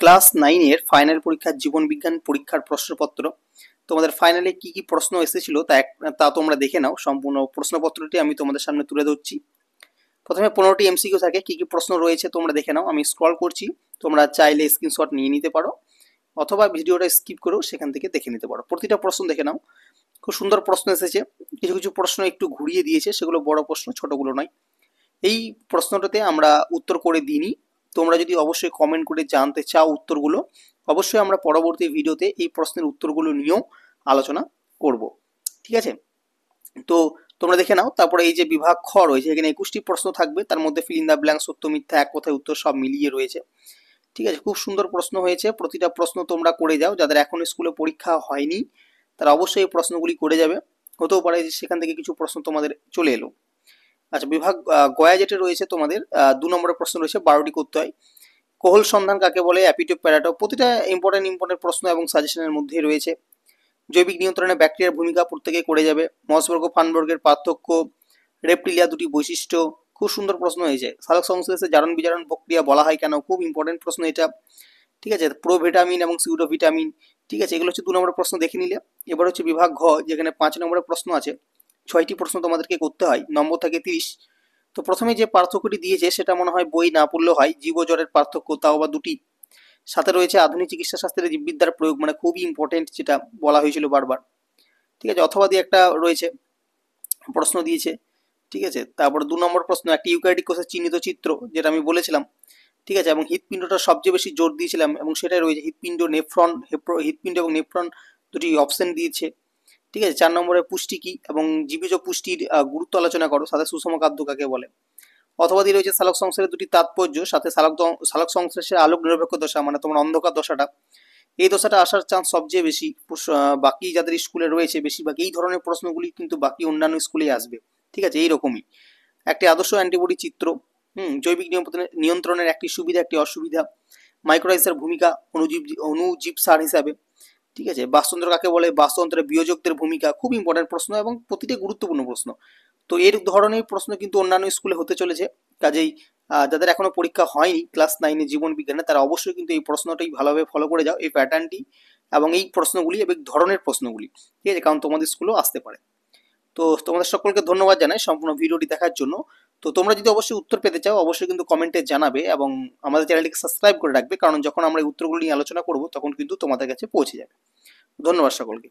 Class 9 এর final পরীক্ষার জীবন বিজ্ঞান পরীক্ষার প্রশ্নপত্র। তোমাদের ফাইনালে কি কি প্রশ্ন এসেছিল তা তোমরা দেখে নাও। সম্পূর্ণ প্রশ্নপত্রটি আমি তোমাদের সামনে তুলে ধরছি। প্রথমে 15টি এমসিকিউ থাকে, কি কি প্রশ্ন রয়েছে তোমরা দেখে নাও। আমি স্ক্রল করছি, তোমরা চাইলে স্ক্রিনশট নিয়ে নিতে পারো অথবা ভিডিওটা স্কিপ করেও সেখান থেকে দেখে নিতে পারো। প্রতিটা প্রশ্ন দেখে নাও, খুব সুন্দর প্রশ্ন এসেছে। কিছু কিছু প্রশ্ন একটু ঘুরিয়ে দিয়েছে, সেগুলো বড় প্রশ্ন, ছোটগুলো নয়। এই প্রশ্নটাতে আমরা উত্তর করে দিইনি। তোমরা যদি অবশ্যই কমেন্ট করে জানতে চাও উত্তরগুলো, অবশ্যই আমরা পরবর্তী ভিডিওতে এই প্রশ্নের উত্তরগুলো নিয়েও আলোচনা করব। ঠিক আছে, তো তোমরা দেখে নাও। তারপরে এই যে বিভাগ খ রয়েছে, এখানে 21টি প্রশ্ন থাকবে, তার মধ্যে ফিল ইন দ্য ব্ল্যাঙ্ক, সত্য মিথ্যা, এক কথায় উত্তর সব মিলিয়ে রয়েছে। ঠিক আছে, খুব সুন্দর প্রশ্ন হয়েছে। প্রতিটা প্রশ্ন তোমরা করে যাও। যাদের এখন স্কুলে পরীক্ষা হয়নি তারা অবশ্যই এই প্রশ্নগুলি করে যাবে। হতেও পারে যে সেখান থেকে কিছু প্রশ্ন তোমাদের চলে এলো। আচ্ছা, বিভাগ গয়া যেটা রয়েছে তোমাদের 2 নম্বরের প্রশ্ন রয়েছে, 12টি করতে হয়। কোহল সন্ধান কাকে বলে, অ্যাপিটো প্যারাটো, প্রতিটা ইম্পর্টেন্ট প্রশ্ন এবং সাজেশনের মধ্যেই রয়েছে। জৈবিক নিয়ন্ত্রণে ব্যাকটেরিয়ার ভূমিকা প্রত্যেকে করে যাবে। মসবর্গ ফানবর্গের পার্থক্য, রেপটিলিয়া দুটি বৈশিষ্ট্য, খুব সুন্দর প্রশ্ন হয়েছে। সালোক সংশ্লেষে জারণ বিজারণ প্রক্রিয়া বলা হয় কেন, খুব ইম্পর্টেন্ট প্রশ্ন এটা। ঠিক আছে, প্রোভিটামিন এবং সিউডোভিটামিন। ঠিক আছে, এগুলো হচ্ছে 2 নম্বরের প্রশ্ন, দেখে নিলে। এবার হচ্ছে বিভাগ ঘ, যেখানে 5 নম্বরের প্রশ্ন আছে। 6টি প্রশ্ন তোমাদেরকে করতে হয়, নম্বর থাকে 30। তো প্রথমে যে পার্থক্যটি দিয়েছে সেটা মনে হয় বই না পড়লেও হয়, জীব ও জড়ের পার্থক্য, তাও বা দুটি। সাথে রয়েছে আধুনিক চিকিৎসা শাস্ত্রে জীববিদ্যার প্রয়োগ, মানে খুবই ইম্পর্টেন্ট, যেটা বলা হয়েছিল বারবার। ঠিক আছে, অথবা দিয়ে একটা রয়েছে, প্রশ্ন দিয়েছে। ঠিক আছে, তারপর 2 নম্বর প্রশ্ন, একটি ইউক্যারিওটিক কোষের চিহ্নিত চিত্র, যেটা আমি বলেছিলাম। ঠিক আছে, এবং হৃৎপিণ্ডটা সবচেয়ে বেশি জোর দিয়েছিলাম, এবং সেটাই রয়েছে হৃৎপিণ্ড, নেফ্রন, হৃৎপিণ্ড এবং নেফ্রন দুটি অপশন দিয়েছে। ঠিক আছে, 4 নম্বরে পুষ্টি কি এবং জীবজ পুষ্টির গুরুত্ব আলোচনা করো, সাথে সুষম খাদ্য কাকে বলে। অথবা দিয়ে রয়েছে সালোক সংশ্লেষের দুটি তাৎপর্য, সাথে সালোক সংশ্লেষের আলোক নিরপেক্ষ দশা, মানে তোমার অন্ধকার দশাটা, এই দশাটা আসার চান্স সবচেয়ে বেশি। বাকি যাদের স্কুলে রয়েছে বেশিরভাগ এই ধরনের প্রশ্নগুলি কিন্তু বাকি অন্যান্য স্কুলেই আসবে। ঠিক আছে, এইরকমই একটি আদর্শ অ্যান্টিবডি চিত্র, জৈবিক নিয়ন্ত্রণের একটি সুবিধা একটি অসুবিধা, মাইক্রোরাইসের ভূমিকা অনুজীব সার হিসাবে। ঠিক আছে, বাস্তুতন্ত্র কাকে বলে, বাস্তুতন্ত্রের বিয়োজকদের ভূমিকা, খুব ইম্পর্টেন্ট প্রশ্ন এবং প্রতিটি গুরুত্বপূর্ণ প্রশ্ন। তো এর ধরনের প্রশ্ন কিন্তু অন্যান্য স্কুলে হতে চলেছে। কাজেই যাদের এখনো পরীক্ষা হয়নি ক্লাস 9 জীবন বিজ্ঞানে, তারা অবশ্যই কিন্তু এই প্রশ্নটাই ভালোভাবে ফলো করে যাও, এই প্যাটার্নটি এবং এই প্রশ্নগুলি এবং ধরনের প্রশ্নগুলি। ঠিক আছে, কারণ তোমাদের স্কুলেও আসতে পারে। তো তোমাদের সকলকে ধন্যবাদ জানাই সম্পূর্ণ ভিডিওটি দেখার জন্য। তো তোমরা যদি অবশ্যই উত্তর পেতে চাও অবশ্যই কিন্তু কমেন্টে জানাবে এবং আমাদের চ্যানেলটিকে সাবস্ক্রাইব করে রাখবে, কারণ যখন আমরা এই উত্তরগুলো নিয়ে আলোচনা করব তখন কিন্তু তোমাদের কাছে পৌঁছে যাবে। ধন্যবাদ সকলকে।